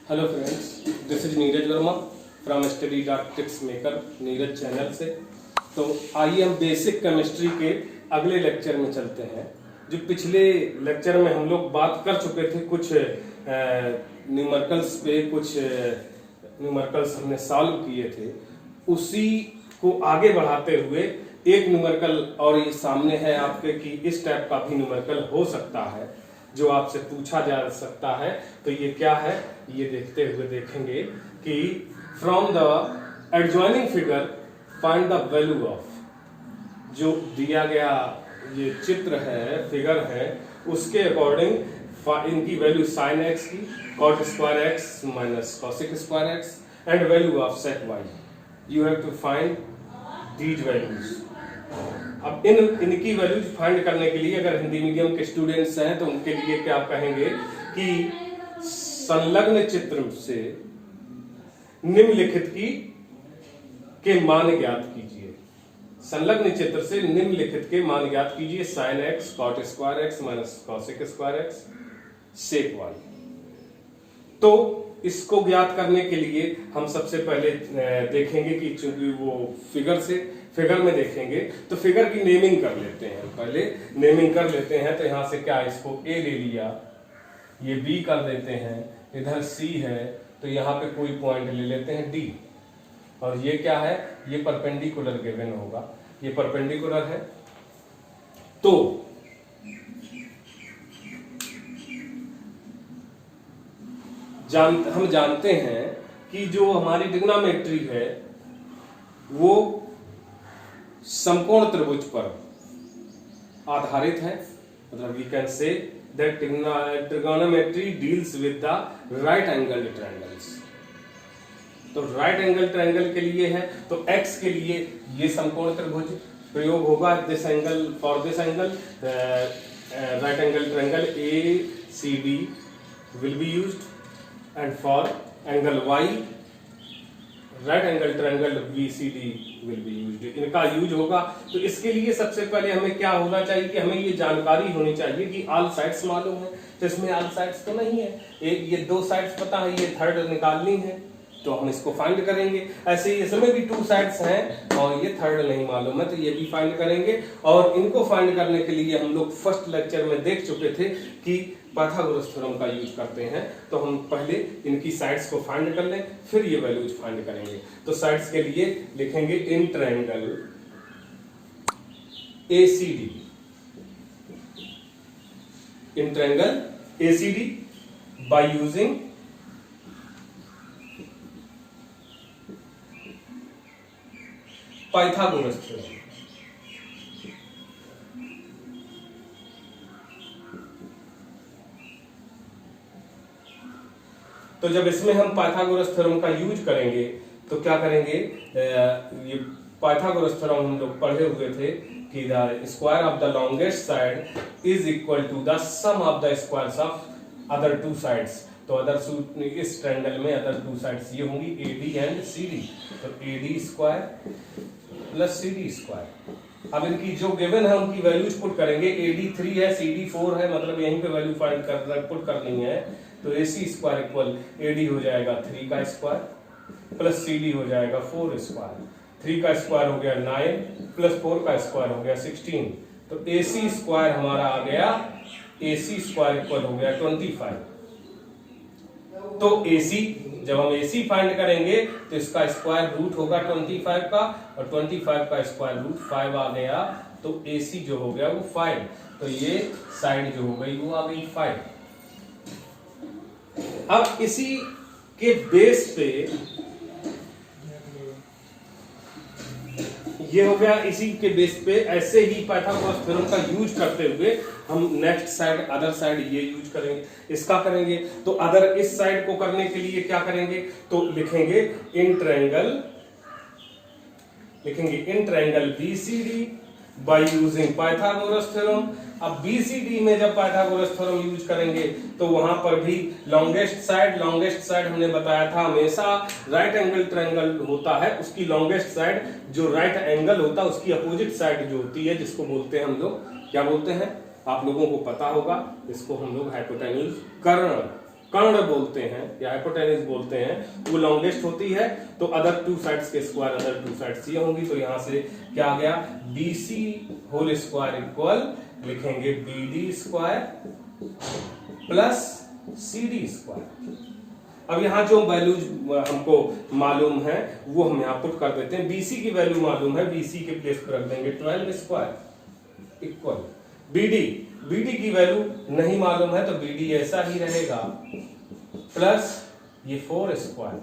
Hello friends, this is Neeraj Verma from study.tipsmaker Neeraj channel से। तो आइए हम बेसिक केमिस्ट्री के अगले लेक्चर में चलते हैं। जो पिछले लेक्चर में हम लोग बात कर चुके थे कुछ न्यूमेरिकल्स पे, कुछ न्यूमेरिकल्स हमने सॉल्व किए थे, उसी को आगे बढ़ाते हुए एक न्यूमेरिकल और ये सामने है आपके कि इस टाइप का भी न्यूमेरिकल हो सकता है जो आपसे पूछा जा सकता है। तो ये क्या है ये देखते हुए देखेंगे कि from the adjoining figure find the value of, जो दिया गया ये चित्र है, फिगर है, उसके अकॉर्डिंग इनकी वैल्यू साइन एक्स की, cot square x minus cosec square x and value of sec y. You have to find these values. अब इनकी वैल्यूज फाइंड करने के लिए अगर हिंदी मीडियम के स्टूडेंट्स हैं तो उनके लिए क्या कहेंगे कि संलग्न चित्र से निम्नलिखित के मान ज्ञात कीजिए। संलग्न चित्र से निम्नलिखित के मान ज्ञात कीजिए, sine x, cot square x minus cosec square x, sec y. तो इसको ज्ञात करने के लिए हम सबसे पहले देखेंगे कि चूंकि वो फिगर में देखेंगे तो फिगर की नेमिंग कर लेते हैं। पहले नेमिंग कर लेते हैं तो यहां से क्या, इसको ए ले लिया, ये बी कर देते हैं, इधर सी है तो यहां पे कोई पॉइंट ले लेते हैं डी, और ये क्या है, ये परपेंडिकुलर गिवन होगा, ये परपेंडिकुलर है। तो हम जानते हैं कि जो हमारी ट्रिग्नोमेट्री है वो समकोण त्रिभुज पर आधारित है। मतलब we can say that trigonometry deals with the right angle triangles. तो राइट एंगल ट्रायंगल के लिए है तो x के लिए ये समकोण त्रिभुज प्रयोग होगा। This angle, for this angle right angle triangle ACD will be used, and for angle y right angle triangle BCD will be used। इनका यूज होगा। तो इसके लिए सबसे पहले हमें क्या होना चाहिए कि हमें ये जानकारी होनी चाहिए कि ऑल साइड्स मालूम है। तो इसमें ऑल साइड्स तो नहीं है, एक ये दो साइड्स पता है, ये थर्ड निकालनी है तो हम इसको फाइंड करेंगे। ऐसे ही इसमें भी टू साइड्स हैं और ये थर्ड नहीं मालूम है तो ये भी फाइंड करेंगे। और इनको फाइंड करने के लिए हम लोग फर्स्ट लेक्चर में देख चुके थे कि पाइथागोरस थ्योरम का यूज करते हैं। तो हम पहले इनकी साइड्स को फाइंड कर लें, फिर ये वैल्यूज फाइंड करेंगे। तो साइड्स के लिए लिखेंगे in triangle ACD, in triangle ACD bye using Pythagoras theorem. तो जब इसमें हम पाइथागोरस थ्योरम का यूज करेंगे तो क्या करेंगे, ये पाइथागोरस थ्योरम हम लोग पढ़े हुए थे कि the square of the longest side is equal to the sum of the squares of other two sides. तो अदर इस ट्रायंगल में अदर टू साइड्स ये होंगी AD एंड CD। तो AD square plus CD square. अब इनकी जो given है उनकी वैल्यूज पुट करेंगे। AD 3 है, CD 4 है, मतलब यहीं पे वैल्यू फाइंड पुट करनी है। तो AC स्क्वायर इक्वल AD हो जाएगा 3 का स्क्वायर प्लस CD हो जाएगा 4 स्क्वायर। 3 का स्क्वायर हो गया 9 प्लस 4 का स्क्वायर हो गया 16। तो AC स्क्वायर हमारा आ गया, AC स्क्वायर इक्वल हो गया 25। तो AC, जब हम AC फाइंड करेंगे तो इसका स्क्वायर रूट होगा 25 का, और 25 का स्क्वायर रूट 5 आ गया। तो AC जो हो गया वो 5। तो ये साइड जो हो गई वो आ गई 5। अब इसी के बेस पे ये हो गया, इसी के बेस पे ऐसे ही पाइथागोरस थ्योरम का यूज करते हुए हम नेक्स्ट साइड, अदर साइड ये यूज करेंगे, इसका करेंगे। तो अदर इस साइड को करने के लिए क्या करेंगे, तो लिखेंगे in triangle BCD bye using Pythagoras theorem. अब BCD में जब पाइथागोरस थ्योरम यूज करेंगे तो वहां पर भी लॉन्गेस्ट साइड हमने बताया था हमेशा राइट एंगल ट्रायंगल होता है, उसकी लॉन्गेस्ट साइड जो राइट एंगल होता है उसकी अपोजिट साइड जो होती है, जिसको बोलते हैं हम लोग, क्या बोलते हैं, आप लोगों को पता होगा, इसको हम लोग हाइपोटेन्यूज कर्ण कर्ण बोलते हैं या हाइपोटेन्यूज बोलते हैं, वो लॉन्गेस्ट होती है, तो अदर टू साइड्स के स्क्वायर अदर टू साइड्स ये होंगी। तो यहां से क्या आ गया, BC होल स्क्वायर इक्वल लिखेंगे BD square plus CD square. अब यहाँ जो वैल्यूज हमको मालूम है वो हम यहाँ पुट कर देते हैं। BC की वैल्यू मालूम है, BC के प्लेस पर रख देंगे 12 स्क्वायर इक्वल BD की वैल्यू नहीं मालूम है तो BD ऐसा ही रहेगा प्लस ये 4 स्क्वायर,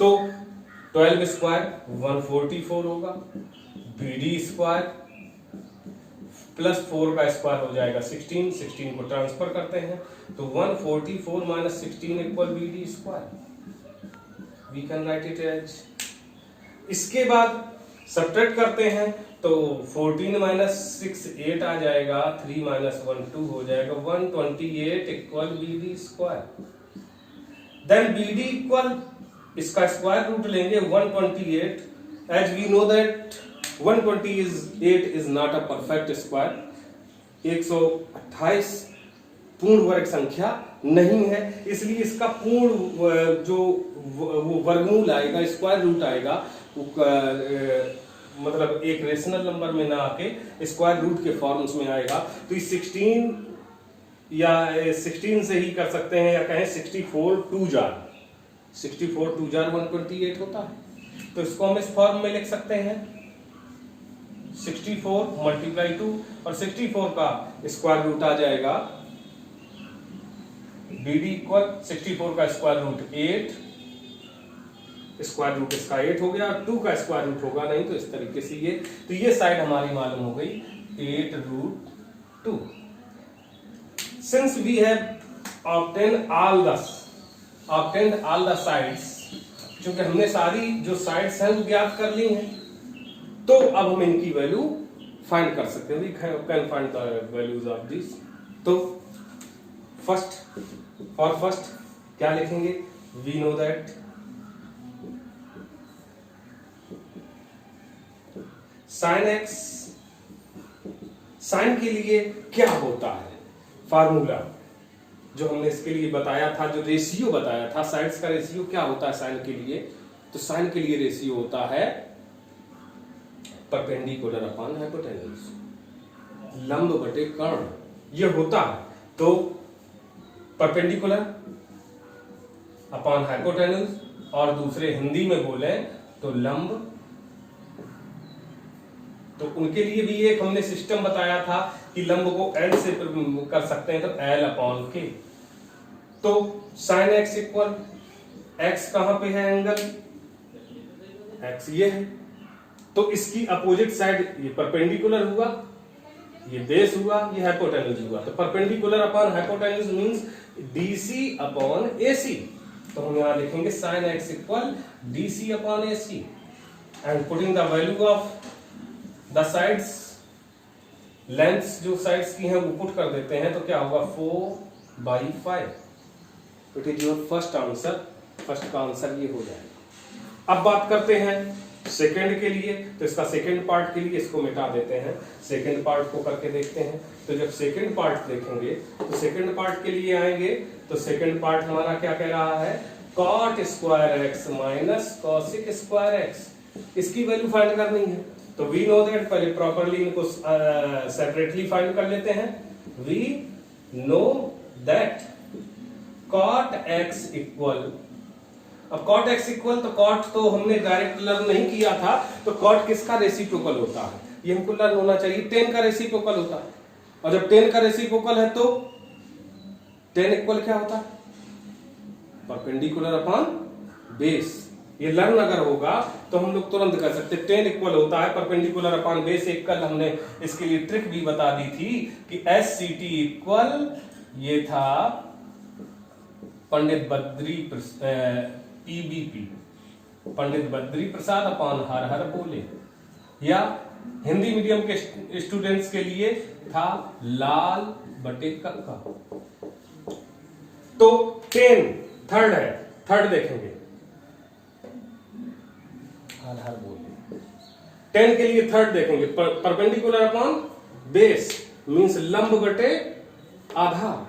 तो 12 स्क्वायर 144 होगा, BD स्क्वायर प्लस 4 का स्क्वायर हो जाएगा 16, 16 को ट्रांसफर करते हैं तो 144 minus 16 equal BD square. We can write it as, इसके बाद सब्ट्रैक्ट करते हैं तो 14 माइनस 6 8 आ जाएगा, 3 माइनस 1 2 हो जाएगा, 128 equal BD square. Then BD equal इसका स्क्वायर रूट लेंगे 128, as we know that 128 is not a perfect square, 128 पूर्ण वर्ग संख्या नहीं है, इसलिए इसका पूर्ण जो वो वर्गमूल आएगा, स्क्वायर रूट आएगा, मतलब एक रेशनल नंबर में ना आके स्क्वायर रूट के फॉर्म्स में आएगा। तो इस 16 या 16 से ही कर सकते हैं, या कहें 64 2 जार 128 होता है, तो इसको हम इस फॉर्म में लिख सकते हैं 64 मल्टीप्लाई 2, और 64 का स्क्वायर रूट आ जाएगा BD इक्वल 64 का स्क्वायर रूट 8, स्क्वायर रूट इसका 8 हो गया, 2 का स्क्वायर रूट होगा नहीं, तो इस तरीके से ये, तो ये साइड हमारी मालूम हो गई 8 root 2। Since we have obtained all the sides, क्योंकि हमने सारी जो साइड्स हैं वो ज्ञात कर ली हैं, तो अब हम इनकी वैल्यू फाइंड कर सकते हैं। We can find the values of this. तो फर्स्ट क्या लिखेंगे, we know that sine x, sine के लिए क्या होता है फार्मूला जो हमने इसके लिए बताया था, जो रेशियो बताया था साइड्स का रेशियो क्या होता है साइन के लिए, तो साइन के लिए रेशियो होता है परपेंडिकुलर अपॉन हाइपोटेन्यूज, लंब बटे कर्ण, ये होता है। तो परपेंडिकुलर अपॉन हाइपोटेन्यूज, और दूसरे हिंदी में बोले तो लंब, तो उनके लिए भी एक हमने सिस्टम बताया था कि लंब को L से कर सकते हैं, तो L अपॉन के। तो साइन एक्स इक्वल, एक्स कहां पे है एंगल, एक्स ये है, तो इसकी अपोजिट साइड ये परपेंडिकुलर हुआ, ये बेस हुआ, ये हाइपोटेन्यूज हुआ, तो perpendicular upon hypotenuse means DC upon AC। तो हम यहां लिखेंगे sine x equal DC upon AC, and putting the value of the sides, lengths जो साइड्स की हैं वो पुट कर देते हैं, तो क्या होगा 4/5। It is your first answer, first का आंसर ये हो जाएगा। अब बात करते हैं सेकंड के लिए, तो इसका सेकंड पार्ट के लिए इसको मिटा देते हैं, सेकंड पार्ट को करके देखते हैं। तो जब सेकंड पार्ट देखेंगे तो सेकंड पार्ट के लिए आएंगे, तो सेकंड पार्ट हमारा क्या कह रहा है, cot square x minus cosec square x, इसकी वैल्यू फाइंड करनी है। तो वी नो दैट, पहले प्रॉपरली इनको सेपरेटली फाइंड कर लेते हैं। We know that cot x equal, अब cot x इक्वल, तो cot तो हमने डायरेक्ट लर्न नहीं किया था, तो cot किसका रेसिप्रोकल होता है ये हमको लर्न होना चाहिए, tan का रेसिप्रोकल होता है, और जब tan का रेसिप्रोकल है तो tan इक्वल क्या होता है, परपेंडिकुलर अपॉन बेस। ये लर्न अगर होगा तो हम लोग तुरंत कर सकते, tan इक्वल होता है परपेंडिकुलर अपॉन बेस। एक कल हमने इसके लिए ट्रिक भी बता दी थी कि SCT इक्वल, ये था Pandit Badri PBP, Pandit Badri Prasad upon her हर बोले, या हिंदी मीडियम के स्टूडेंट्स के लिए था लाल बटे कक्का। तो 10 थर्ड है, थर्ड देखेंगे, हर हर बोले 10 के लिए थर्ड देखेंगे, परपेंडिकुलर अपॉन बेस मींस लंब बटे आधार,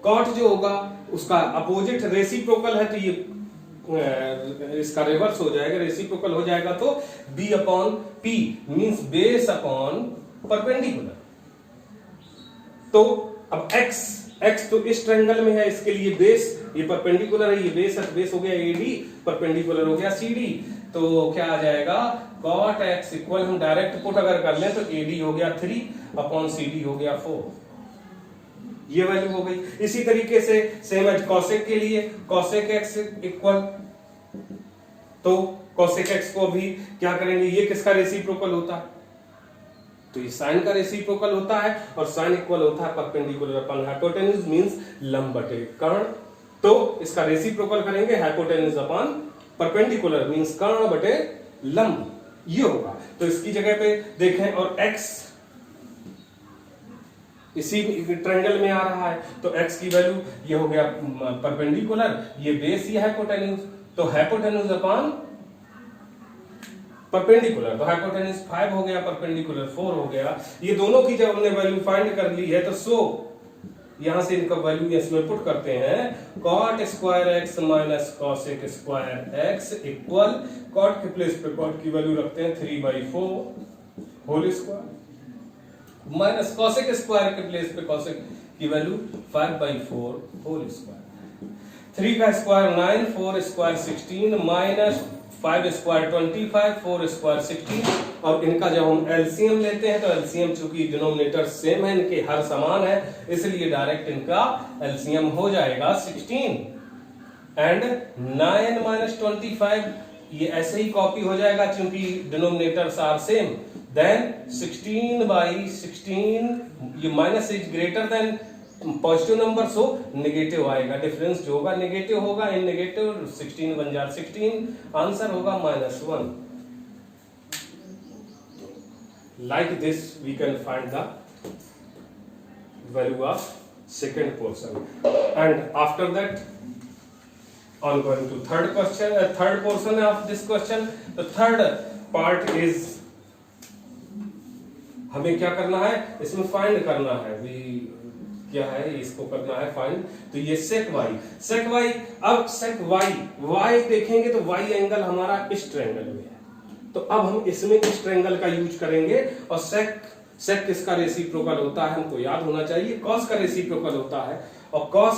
कॉट जो होगा उसका अपोजिट रेसिप्रोकल है, तो ये इसका रिवर्स हो जाएगा, रेसिप्रोकल हो जाएगा तो b upon p means base upon perpendicular. तो अब x तो इस ट्रायंगल में है, इसके लिए बेस, ये परपेंडिकुलर है, ये बेस है, बेस हो गया AD, परपेंडिकुलर हो गया CD। तो क्या आ जाएगा cot x इक्वल, हम डायरेक्ट पुट अगर कर लें तो AD हो गया 3 अपॉन CD हो गया 4, ये वैल्यू हो गई। इसी तरीके से सेम एज cosec के लिए cosec x इक्वल, तो cosec x को भी क्या करेंगे, ये किसका रेसिप्रोकल होता है, तो ये साइन का रेसिप्रोकल होता है, और साइन इक्वल होता है परपेंडिकुलर अपॉन हाइपोटेन्यूज मींस लंब बटे कर्ण। तो इसका रेसिप्रोकल करेंगे हाइपोटेन्यूज अपॉन परपेंडिकुलर मींस कर्ण बटे लंब, ये होगा। तो इसकी जगह पे देखें, और x इसी ट्रायंगल में आ रहा है, तो x की वैल्यू ये हो गया परपेंडिकुलर, ये बेस, ये हाइपोटेन्यूज, तो हाइपोटेन्यूज अपॉन परपेंडिकुलर, तो हाइपोटेन्यूज 5 हो गया, परपेंडिकुलर 4 हो गया। ये दोनों की जब हमने वैल्यू फाइंड कर ली है, तो सो यहां से इनका वैल्यू इसमें पुट करते हैं, cot square x minus cosec square x equal, cot के प्लेस पे cot की वैल्यू रखते हैं 3/4 whole square minus cosec square के प्लेस पे cosec की वैल्यू 5/4 होल स्क्वायर, 3 का square 9, 4 square 16 minus 5 square 25, 4 square 16। और इनका जब हम एलसीएम लेते हैं, तो एलसीएम चूंकि डिनोमिनेटर सेम है, इनके हर समान है, इसलिए डायरेक्ट इनका एलसीएम हो जाएगा 16 एंड 9 माइनस 25, ये ऐसे ही कॉपी हो जाएगा क्योंकि डिनोमिनेटर्स आर सेम। देन 16/16, ये minus is greater than positive number, so negative आएगा, डिफरेंस जो होगा नेगेटिव होगा, इन नेगेटिव 16 बन जाए 16, आंसर होगा -1। Like this we can find the value of second portion, and after that on going to third question, third portion of this question. The third part is, हमें क्या करना है, इसमें फाइंड करना है, क्या है, इसको करना है फाइंड। तो ये sec y, अब sec y देखेंगे तो y एंगल हमारा इस ट्रायंगल में है, तो अब हम इसमें इस ट्रायंगल का यूज करेंगे। और sec किसका रेसिप्रोकल होता है, हमको याद होना चाहिए, cos का रेसिप्रोकल होता है, और cos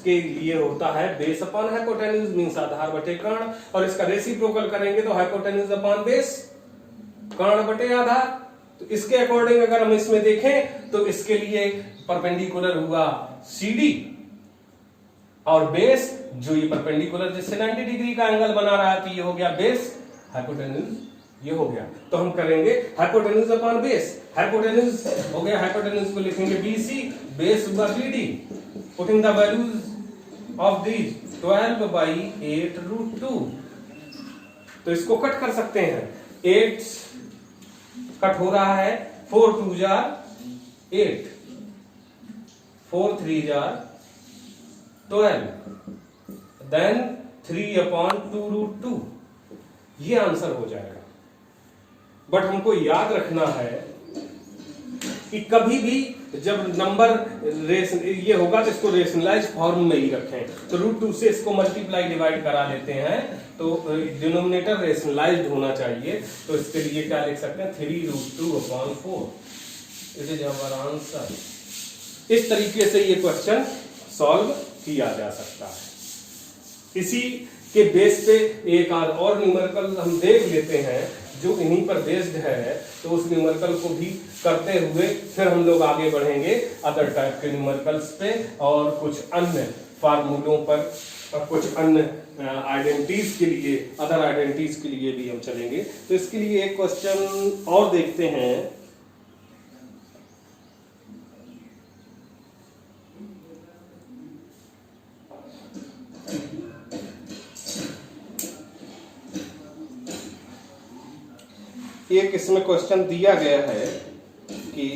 के लिए होता है बेस अपॉन हाइपोटेन्यूज मींस आधार बटे कर्ण, और इसका रेसिप्रोकल करेंगे तो हाइपोटेन्यूज अपॉन बेस, कर्ण बटे आधार। तो इसके अकॉर्डिंग अगर हम इसमें देखें तो इसके लिए परपेंडिकुलर हुआ CD, और बेस जो ये परपेंडिकुलर जिससे 90 डिग्री का एंगल बना रहा है, तो ये हो गया बेस, हाइपोटेन्यूज ये हो गया। तो हम करेंगे हाइपोटेन्यूज अपॉन बेस, हाइपोटेन्यूज हो गया, हाइपोटेन्यूज को लिखेंगे BC, बेस हुआ BD, putting the values of these 12/8√2। तो इसको कट कर सकते हैं, 8 कट हो रहा है, 4 2 जार 8, 4 3 जार 12, देन 3/2√2, ये आंसर हो जाएगा। बट हमको याद रखना है कि कभी भी जब नंबर ये होगा तो इसको रेशनलाइज फॉर्म में ही रखें। तो √2 से इसको मल्टीप्लाई डिवाइड करा लेते हैं, तो डिनोमिनेटर रेशनलाइज्ड होना चाहिए। तो इसके लिए क्या लिख सकते हैं, 3√2/4, इट इज आवर आंसर। इस तरीके से ये क्वेश्चन सॉल्व किया जा सकता है। इसी के बेस पे एक और न्यूमेरिकल हम देख लेते हैं जो इन्हीं पर बेस्ड है, तो उस न्यूमेरिकल को भी करते हुए फिर हम लोग आगे बढ़ेंगे अदर टाइप के न्यूमेरिकल्स पे, और कुछ अन्य फार्मूलों पर, और कुछ अन्य आइडेंटिटीज के लिए, अदर आइडेंटिटीज के लिए भी हम चलेंगे। तो इसके लिए एक क्वेश्चन और देखते हैं। एक इसमें क्वेश्चन दिया गया है कि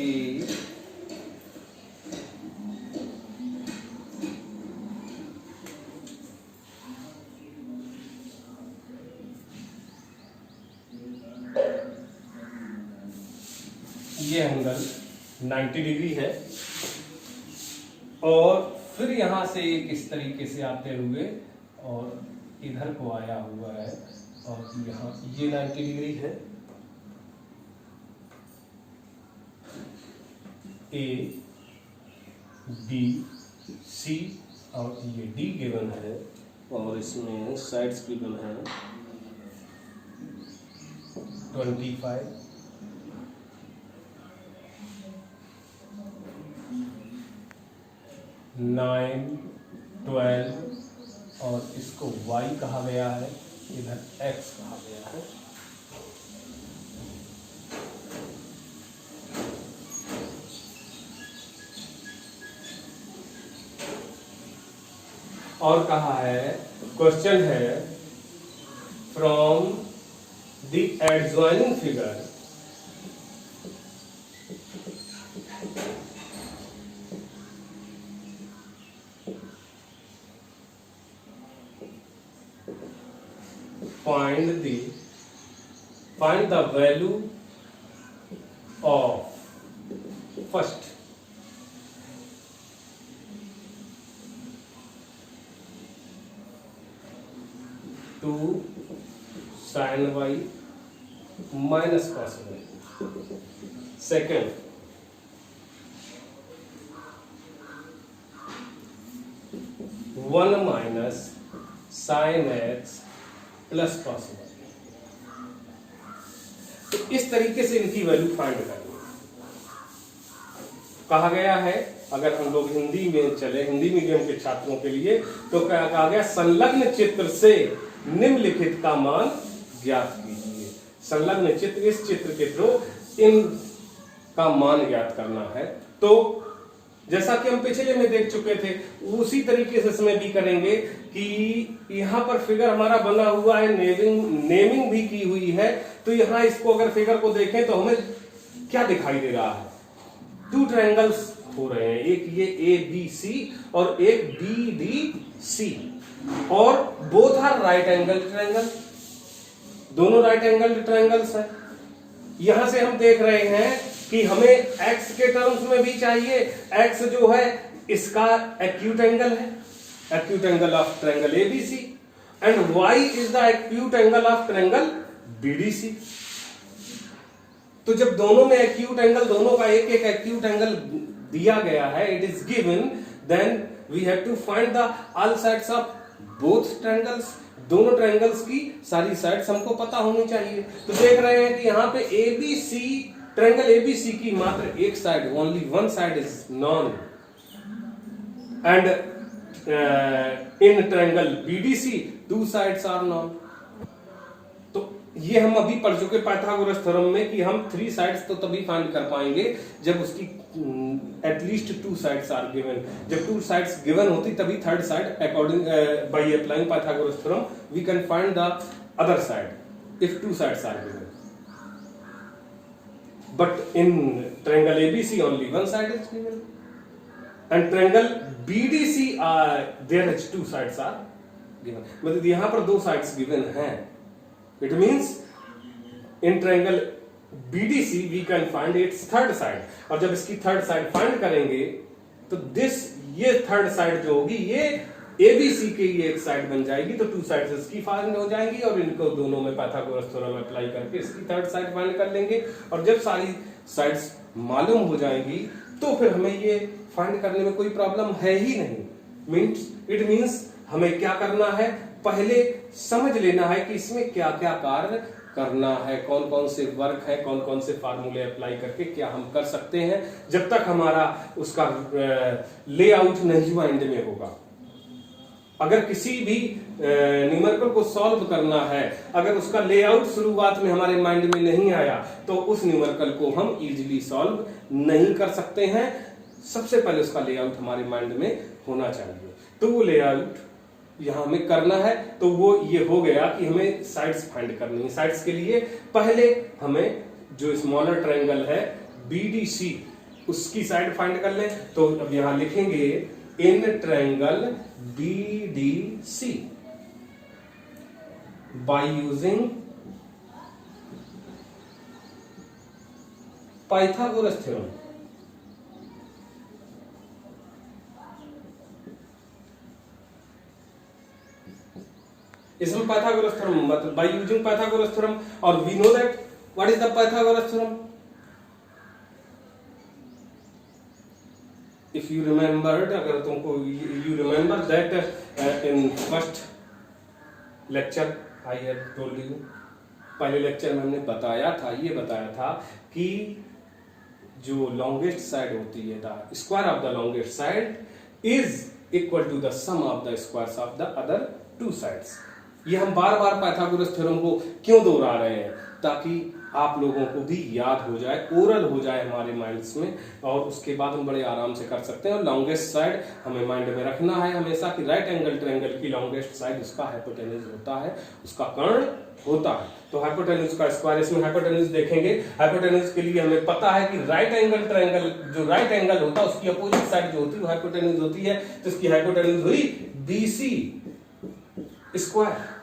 ये एंगल 90 डिग्री है, और फिर यहां से एक इस तरीके से आते हुए और इधर को आया हुआ है और यहाँ ये 90 डिग्री है। ए बी सी और ये डी गिवन है और इसमें साइड्स गिवन है 25, 9, 12 और इसको y कहा गया है, इधर x कहा गया है। और कहा है, क्वेश्चन है from the adjoining figure find the value of first two sin y minus cos y, second one minus sin x plus cos y। तो इस तरीके से इनकी वैल्यू फाइंड करनी है। कहा गया है, अगर हम लोग हिंदी में चले, हिंदी मीडियम के छात्रों के लिए, तो क्या कहा गया, संलग्न चित्र से निम्नलिखित का मान ज्ञात कीजिए। संलग्न चित्र, इस चित्र के थ्रू इन का मान ज्ञात करना है। तो जैसा कि हम पिछले में देख चुके थे, उसी तरीके से इसमें भी करेंगे कि यहाँ पर फिगर हमारा बना हुआ है, नेमिंग भी की हुई है। तो यहाँ इसको अगर फिगर को देखें तो हमें क्या दिखाई दे रहा है, 2 ट्रायंगल्स हो रहे हैं, एक ये ए बी सी और एक बी डी सी, और both are right angle triangle, दोनों राइट एंगल ट्रायंगल्स है। यहां से हम देख रहे हैं कि हमें x के टर्म्स में भी चाहिए, x जो है इसका एक्यूट एंगल है, acute angle of triangle ABC, and y is the acute angle of triangle BDC. तो जब दोनों में एक्यूट एंगल, दोनों का एक एक एक्यूट एंगल दिया गया है, it is given, then we have to find the all sides of both triangles. दोनों ट्रायंगल्स की सारी साइड्स हमको पता होनी चाहिए। तो देख रहे हैं कि यहाँ पे एबीसी, ट्रायंगल एबीसी की मात्र एक side, only one side is known, and in triangle BDC 2 sides are known. तो ये हम अभी पढ़ चुके पाइथागोरस थ्योरम में कि हम 3 साइड्स तो तभी फाइंड कर पाएंगे जब उसकी एटलीस्ट 2 साइड्स आर गिवन। जब 2 साइड्स गिवन होती तभी third side, according by applying Pythagoras theorem we can find the other side if 2 sides are given, but in triangle ABC only 1 side is given, and triangle BDC there is 2 sides are given. मतलब यहां पर 2 sides given हैं। It means in triangle BDC we can find its third side, और जब इसकी third side find करेंगे तो ये थर्ड साइड जो होगी ये एबीसी की ये एक साइड बन जाएगी, तो 2 साइड्स इसकी फाइंड हो जाएंगी, और इनको दोनों में पाइथागोरस थ्योरम अप्लाई करके इसकी थर्ड साइड फाइंड कर लेंगे। और जब सारी साइड्स मालूम हो जाएंगी तो फिर हमें ये फाइंड करने में कोई प्रॉब्लम है ही नहीं। इट मींस हमें क्या करना है, पहले समझ लेना है कि इसमें क्या क्या कार्य करना है, कौन कौन से वर्क है, कौन कौन से फार्मूले अप्लाई करके क्या हम कर सकते हैं, जब तक हमारा उसका लेआउट नहीं माइंड में होगा। अगर किसी भी न्यूमेरिकल को सॉल्व करना है, अगर उसका लेआउट शुरुआत में हमारे माइंड में नहीं आया तो उस न्यूमेरिकल को हम इजीली सॉल्व नहीं कर सकते हैं। सबसे पहले उसका लेआउट हमारे माइंड में होना चाहिए। तो वो लेआउट यहां हमें करना है, तो वो ये हो गया कि हमें साइड्स फाइंड करनी है। साइड्स के लिए पहले हमें जो स्मॉलर ट्रायंगल है बीडीसी उसकी साइड फाइंड कर लें। तो अब यहां लिखेंगे in triangle BDC by using Pythagoras theorem, इसमें पाइथागोरस थ्योरम मतलब बाय यूजिंग पाइथागोरस थ्योरम, और we know that what is the Pythagoras theorem. If you remembered, अगर तुमको you remember that in first lecture I have told you, पहले lecture में हमने ये बताया था कि जो लॉन्गेस्ट साइड होती है, the square of the longest side is equal to the sum of the squares of the other two sides. ये हम बार बार पाइथागोरस थ्योरम को क्यों दोहरा रहे हैं, ताकि आप लोगों को भी याद हो जाए, ओरल हो जाए हमारे माइंड्स में, और उसके बाद हम बड़े आराम से कर सकते हैं। और लॉन्गेस्ट साइड हमें माइंड में रखना है हमेशा कि राइट एंगल ट्रायंगल की लॉन्गेस्ट साइड उसका हाइपोटेन्यूज होता है, उसका कर्ण होता है। तो हाइपोटेन्यूज का स्क्वायर, इसमें हाइपोटेन्यूज देखेंगे। हाइपोटेन्यूज के लिए हमें पता है कि राइट एंगल ट्रायंगल, जो राइट एंगल होता है उसकी अपोजिट साइड जो होती है वो हाइपोटेन्यूज होती है। तो इसकी हाइपोटेन्यूज हुई BC स्क्वायर।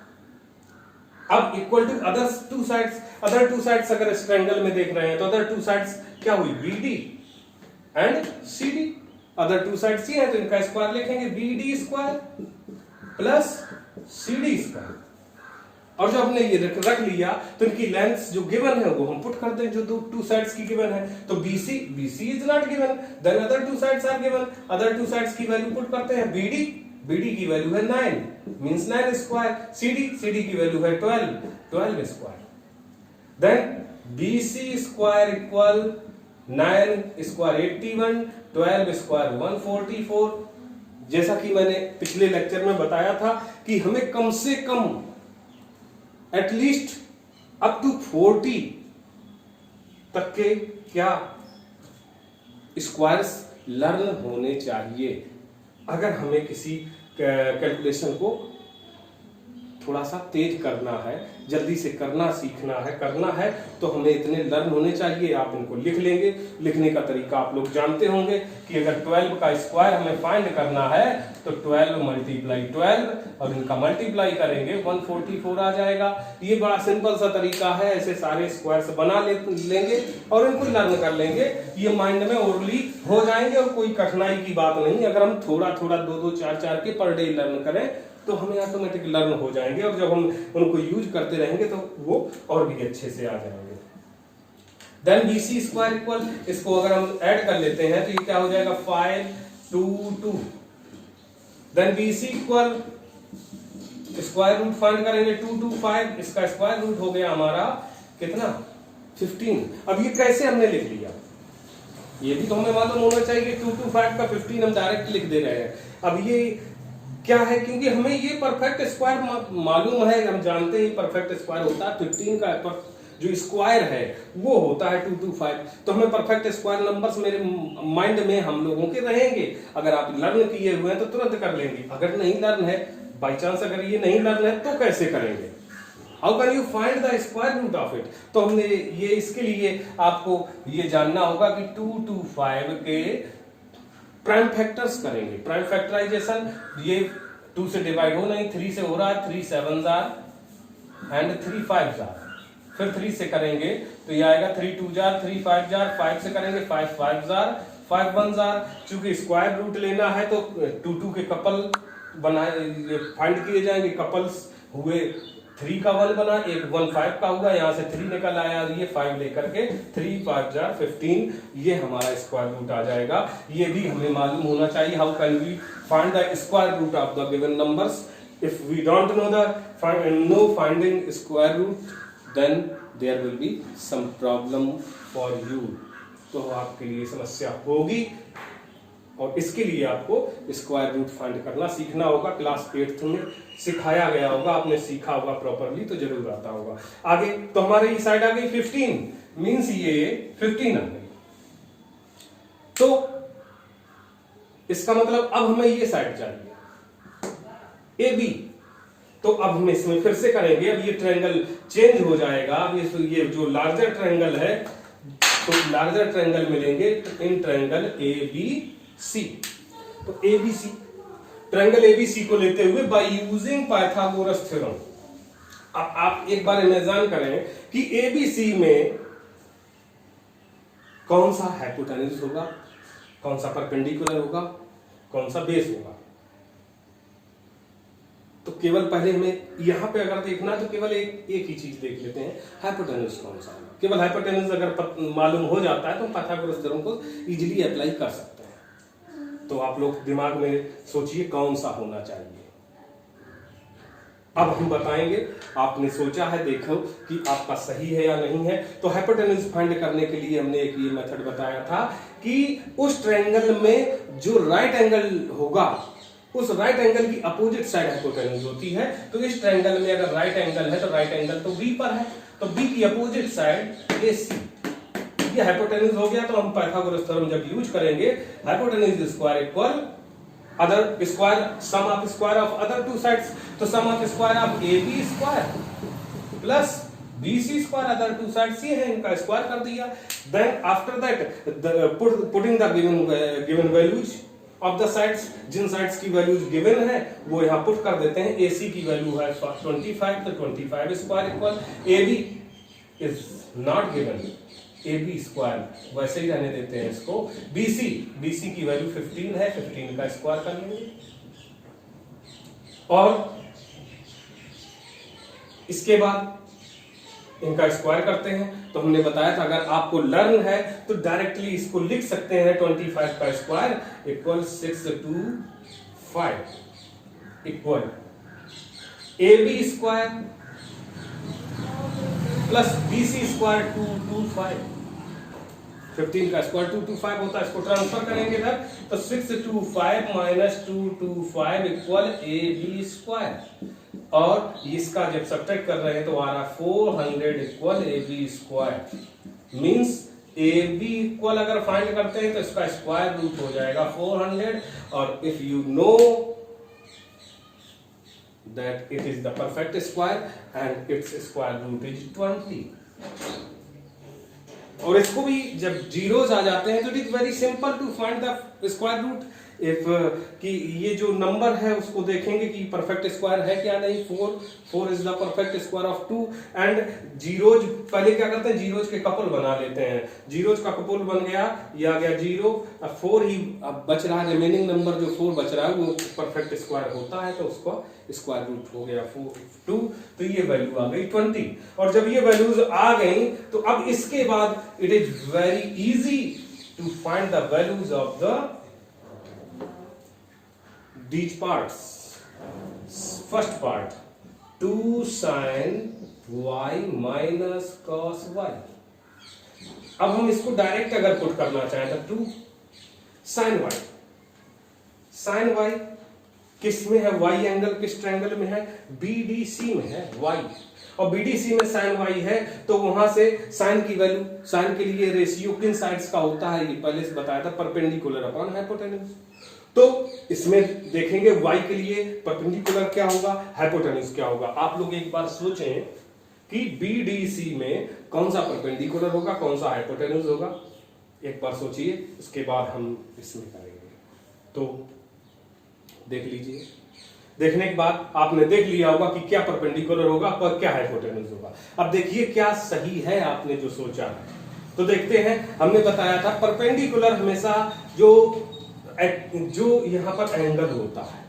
अब equal to other two sides, other two sides अगर इस ट्रायंगल में देख रहे हैं तो अदर टू साइड्स क्या हुई, BD and CD। Other two sides ये है तो इनका स्क्वायर लिखेंगे BD square plus CD square. और जो हमने ये रख लिया तो इनकी लेंथ जो गिवन है वो हम पुट करते हैं, जो दो टू साइड्स की गिवन है। तो BC is not given, then other two sides are given, other two sides की वैल्यू पुट करते हैं। BD की वैल्यू है 9 मींस 9 स्क्वायर, CD की वैल्यू है 12 square. Then BC square equal 9 square 81, 12 square 144। जैसा कि मैंने पिछले लेक्चर में बताया था कि हमें कम से कम एटलीस्ट अप टू 40 तक के क्या स्क्वायर्स लर्न होने चाहिए, अगर हमें किसी कैलकुलेशन को थोड़ा सा तेज करना है, जल्दी से करना सीखना है तो हमें इतने लर्न होने चाहिए। आप इनको लिख लेंगे। लिखने का तरीका आप लोग जानते होंगे कि अगर 12 का स्क्वायर हमें फाइंड करना है तो 12 मल्टीप्लाई 12 और इनका मल्टीप्लाई करेंगे 144 आ जाएगा। ये बड़ा सिंपल सा तरीका है, ऐसे सारे स्क्वायर्स बना लेंगे और इनको लर्न कर लेंगे। ये माइंड में ओरली हो जाएंगे और कोई कठिनाई की बात नहीं। अगर हम थोड़ा 2 4 के पर डे लर्न करें तो हमें ऑटोमेटिक लर्न हो जाएंगे, और जब हम उनको यूज करते रहेंगे तो वो और भी अच्छे से आ जाएंगे। देन BC स्क्वायर इक्वल, इसको अगर हम ऐड कर लेते हैं तो ये क्या हो जाएगा 522। Then BC equal square root find करेंगे 225, इसका स्क्वायर रूट हो गया हमारा कितना 15। अब ये कैसे हमने लिख लिया ये भी तो हमें मालूम होना चाहिए। 225 का 15 हम डायरेक्ट लिख दे रहे हैं। अब ये क्या है, क्योंकि हमें ये परफेक्ट स्क्वायर मालूम है, हम जानते हैं परफेक्ट स्क्वायर होता है 15 का जो स्क्वायर है वो होता है 225। तो हमें परफेक्ट स्क्वायर नंबर्स मेरे माइंड में हम लोगों के रहेंगे। अगर आप लर्न किए हुए हैं तो तुरंत कर लेंगे, अगर नहीं लर्न है, बाई चांस अगर ये नहीं लर्न है तो कैसे करेंगे। How can you find the square root of it. तो हमने ये इसके लिए आपको ये जानना होगा कि 225 के प्राइम फैक्टर्स करेंगे। प्राइम फैक्टराइजेशन ये 2 से डिवाइड हो नहीं, 3 से हो रहा है, 3 7s are and 3 5s are. फिर 3 से करेंगे तो ये आएगा 3 2s आर, 3 5s आर। 5 से करेंगे 5 5s आर, 5 1s आर। चूंकि स्क्वायर रूट लेना है तो 2 के कपल बनाए फाइंड किए जाएंगे। कपल्स हुए 3 का 1 बना, एक 1 5 का हुआ, यहाँ से 3 निकल आया, ये 5 लेकर के 3 5 जार 15, ये हमारा स्क्वायर रूट आ जाएगा। ये भी हमें मालूम होना चाहिए। How can we find the square root of the given numbers. If we don't know know finding square root then there will be some problem for you. तो आपके लिए समस्या होगी और इसके लिए आपको स्क्वायर रूट फाइंड करना सीखना होगा। क्लास 8th में सिखाया गया होगा, आपने सीखा होगा प्रॉपरली तो जरूर आता होगा। आगे तो हमारे ये साइड आ गई 15 मींस ये 15 आ गई। तो इसका मतलब अब हमें ये साइड चाहिए AB। तो अब हम इसमें फिर से करेंगे। अब ये ट्रायंगल चेंज हो जाएगा। अब ये जो लार्जर ट्रायंगल है तो लार्जर ट्रायंगल मिलेंगे इन ट्रायंगल ABC। तो ABC ट्रायंगल ABC को लेते हुए बाय यूजिंग पाइथागोरस थ्योरम। अब आप एक बार इमेजिन करें कि ABC में कौन सा हाइपोटेन्यूज होगा, कौन सा परपेंडिकुलर होगा, कौन सा बेस होगा। तो केवल पहले हमें यहाँ पे अगर देखना तो केवल एक ही चीज देख लेते हैं, हाइपोटेन्यूज कौन सा है। केवल हाइपोटेन्यूज अगर मालूम हो जाता है तो हम पाइथागोरस थ्योरम को इजीली अप्लाई कर सकते हैं। तो आप लोग दिमाग में सोचिए कौन सा होना चाहिए। अब हम बताएंगे, आपने सोचा है, देखो कि आपका सही है या नहीं है। तो हाइपोटेन्यूज फाइंड करने के लिए हमने एक ये मेथड बताया था कि उस ट्रायंगल में जो राइट एंगल होगा, उस राइट एंगल की अपोजिट साइड हाइपोटेन्यूज होती है। तो इस ट्रायंगल में अगर राइट एंगल है तो राइट एंगल तो बी पर है, तो बी की अपोजिट साइड AC, ये हाइपोटेन्यूज हो गया। तो हम पाइथागोरस थ्योरम जब यूज करेंगे, hypotenuse square equal other square sum of square of other two sides, तो sum of square of AB square plus BC square other two sides, ये है, इनका स्क्वायर कर दिया। Then after that putting the given values of the sides, जिन sides की values given है वो यहाँ पुट कर देते हैं। AC की वैल्यू है 25, तो 25 square equal AB is not given, AB square वैसे ही रहने देते हैं इसको। BC की वैल्यू 15 है, 15 का स्क्वायर कर लेंगे। और इसके बाद इनका स्क्वायर करते हैं। तो हमने बताया था अगर आपको लर्न है तो डायरेक्टली इसको लिख सकते हैं, 25 का square equal 625 equal AB square plus BC square 225, 15 का स्क्वायर 225 होता है, इसको ट्रांसफर करेंगे इधर, तो 625 माइनस 225 इक्वल AB स्क्वायर, और इसका जब सब्ट्रैक्ट कर रहे हैं तो आ रहा 400 equal AB square. Means AB equal अगर फाइंड करते हैं तो इसका स्क्वायर रूट हो जाएगा 400, और if you know that it is the perfect square and its square root is 20। और इसको भी जब जीरोस आ जाते हैं तो it is very simple to find the square root. If कि ये जो नंबर है उसको देखेंगे कि परफेक्ट स्क्वायर है क्या नहीं। 4 is the perfect square of 2, and zeros पहले क्या करते हैं, जीरोज के कपल बना लेते हैं। जीरोज का कपल बन गया, ये आ गया 0, अब 4 ही अब बच रहा है, रिमेनिंग नंबर जो 4 बच रहा है वो परफेक्ट स्क्वायर होता है, तो उसको स्क्वायर रूट हो गया 2, तो ये वैल्यू आ गई 20। और जब ये वैल्यूज आ गई तो अब इसके बाद it is very easy to find the values of the these parts। first part 2 sin y minus cos y। अब हम इसको डायरेक्ट अगर पुट करना चाहें तो 2 sin y, sin y किस में है, y एंगल किस ट्रायंगल में है, BDC में है y, और BDC में sin y है, तो वहां से sin की वैल्यू, sin के लिए रेशियो किन साइड्स का होता है ये पहले से बताया था, परपेंडिकुलर अपॉन हाइपोटेन्यूज। तो इसमें देखेंगे y के लिए परपेंडिकुलर क्या होगा, हाइपोटेन्यूज क्या होगा। आप लोग एक बार सोचें कि BDC में कौन सा परपेंडिकुलर होगा, कौन सा हाइपोटेन्यूज होगा, एक बार सोचिए, उसके बाद हम इसमें करेंगे। तो देख लीजिए, देखने के बाद आपने देख लिया होगा कि क्या परपेंडिकुलर होगा पर क्या हाइपोटेन्यूज होगा। अब देखिए क्या सही है आपने जो सोचा है। तो देखते हैं, हमने बताया था परपेंडिकुलर हमेशा जो यहां पर एंगल होता है,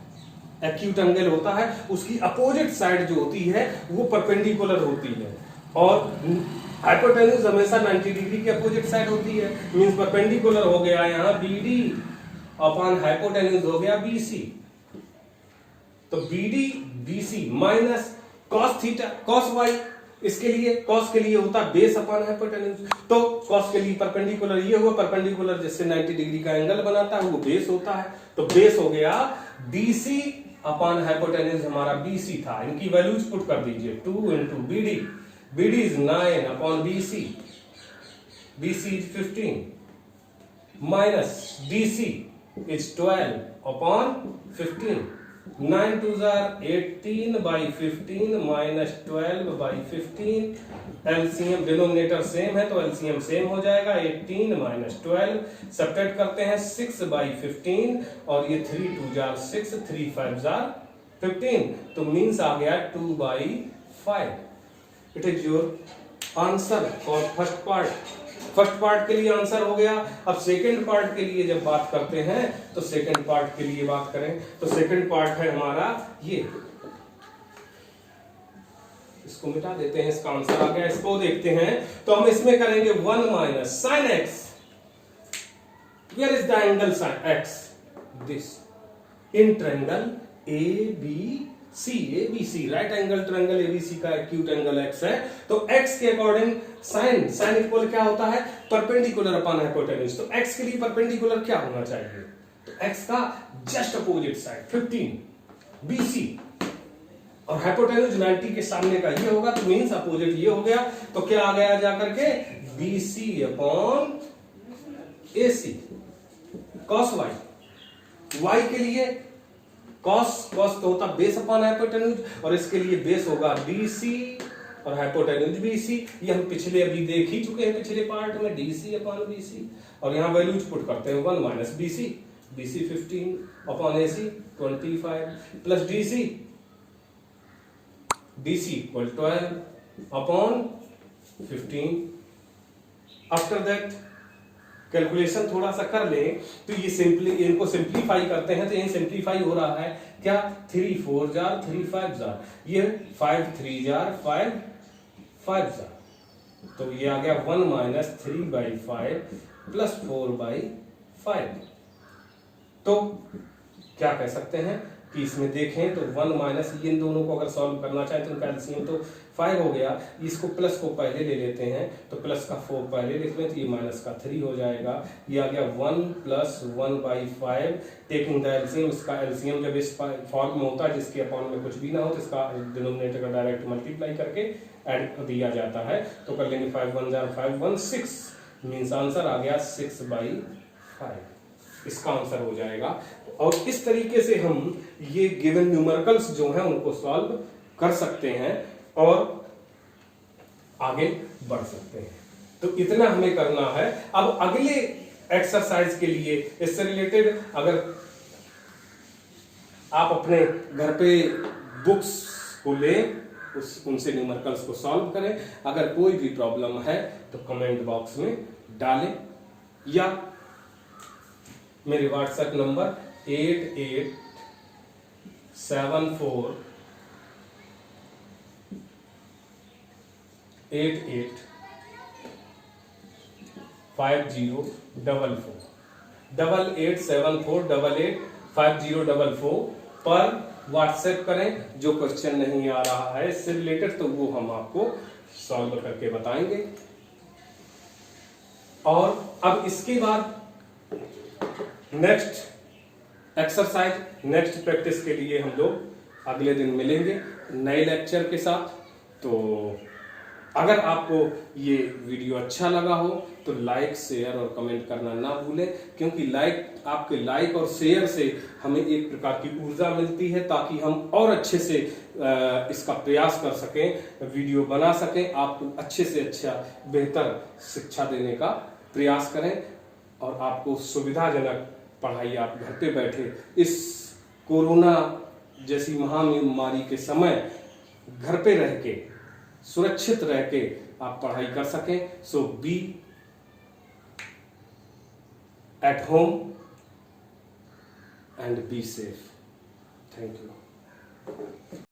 एक्यूट एंगल होता है, उसकी अपोजिट साइड जो होती है वो परपेंडिकुलर होती है, और हाइपोटेन्यूज हमेशा 90 डिग्री की अपोजिट साइड होती है। मींस परपेंडिकुलर हो गया यहां BD अपॉन हाइपोटेन्यूज हो गया BC। तो BD BC minus cos theta cos y, इसके लिए cos के लिए होता है बेस अपॉन हाइपोटेन्यूज। तो cos के लिए परपेंडिकुलर ये हुआ, परपेंडिकुलर जिससे 90 डिग्री का एंगल बनाता है वो बेस होता है, तो बेस हो गया BC अपॉन हाइपोटेन्यूज, हमारा BC था। इनकी वैल्यूज पुट कर दीजिए, 2 into BD, BD is 9 upon BC, BC is 15 minus BC is 12 upon 15, 9 2s are 18 by 15 minus 12 by 15, LCM denominator same है तो एलसीएम सेम हो जाएगा, 18 minus 12 सब्ट्रैक्ट करते हैं 6 by 15, और ये 3 2s are 6, 3 5s are 15, तो मीन्स आ गया 2 by 5। It is your answer for first part. First part के लिए आंसर हो गया। अब सेकंड पार्ट के लिए जब बात करते हैं तो सेकंड पार्ट के लिए बात करें तो सेकंड पार्ट है हमारा ये इसको मिटा देते हैं, इसका आंसर आ गया। इसको देखते हैं तो हम इसमें करेंगे 1 minus sine x. Where is the angle sine x? This in triangle ABC, right angle triangle ABC का एक्यूट एंगल x है। तो x के अकॉर्डिंग साइन इक्वल क्या होता है? Perpendicular upon hypotenuse. तो x के लिए परपेंडिकुलर क्या होना चाहिए? तो x का जस्ट अपोजिट साइड 15 BC और हाइपोटेन्यूज 90 के सामने का ये होगा, तो मींस अपोजिट ये हो गया। तो क्या आ गया जाकर के BC upon AC cos y के लिए cos तो होता बेस अपॉन हाइपोटेन्यूज, और इसके लिए बेस होगा BC और हाइपोटेन्यूज BC। ये हम पिछले अभी देख ही चुके हैं पिछले पार्ट में, DC अपॉन BC। और यहां वैल्यूज पुट करते हैं 1 minus BC 15 upon AC 25 plus BC equal 12 upon 15। After that calculation थोड़ा सा कर लें तो ये इनको सिंप्लीफाई करते हैं तो ये सिंप्लीफाई हो रहा है क्या? 3 4 जार 3 5 जार, ये 5 3 जार 5 5 जार, तो ये आ गया 1 माइनस 3/5 प्लस 4/5। तो क्या कह सकते हैं कि इसमें देखें तो 1 माइनस, इन दोनों को अगर सॉल्व करना चाहे तो इनका एलसीएम तो 5 हो गया। इसको प्लस को पहले ले लेते हैं तो प्लस का 4 पहले लिख लें तो ये माइनस का 3 हो जाएगा। ये आ गया 1 प्लस 1/5 टेकिंग द एलसीएम। इसका एलसीएम जब इस फॉर्म में होता है जिसके अपॉन में कुछ भी ना हो तो इसका डिनोमिनेटर का डायरेक्ट मल्टीप्लाई करके ऐड दिया जाता है। तो कर लेंगे 5 1 जार 5 1 6 मीन्स आंसर आ गया 6/5। इसका आंसर हो जाएगा। और इस तरीके से हम ये गिवन न्यूमेरिकल्स जो हैं उनको सॉल्व कर सकते हैं और आगे बढ़ सकते हैं। तो इतना हमें करना है। अब अगले एक्सरसाइज के लिए इससे रिलेटेड अगर आप अपने घर पे बुक्स को लें, उनसे न्यूमेरिकल्स को सॉल्व करें। अगर कोई भी प्रॉब्लम है तो कमेंट बॉक्स में डालें या मेरे व्हाट्सएप नंबर 8874 885044 पर व्हाट्सएप करें। जो क्वेश्चन नहीं आ रहा है इससे रिलेटेड तो वो हम आपको सॉल्व करके बताएंगे। और अब इसके बाद नेक्स्ट एक्सरसाइज, नेक्स्ट प्रैक्टिस के लिए हम लोग अगले दिन मिलेंगे नए लेक्चर के साथ। तो अगर आपको ये वीडियो अच्छा लगा हो तो लाइक शेयर और कमेंट करना ना भूलें, क्योंकि आपके लाइक और शेयर से हमें एक प्रकार की ऊर्जा मिलती है ताकि हम और अच्छे से इसका प्रयास कर सकें, वीडियो बना सकें, आपको अच्छे से अच्छा बेहतर शिक्षा देने का प्रयास करें और आपको सुविधाजनक पढ़ाई आप घर पे बैठे इस कोरोना जैसी महामारी के समय घर पे रह के सुरक्षित रह के आप पढ़ाई कर सकें। So be at home and be safe. Thank you.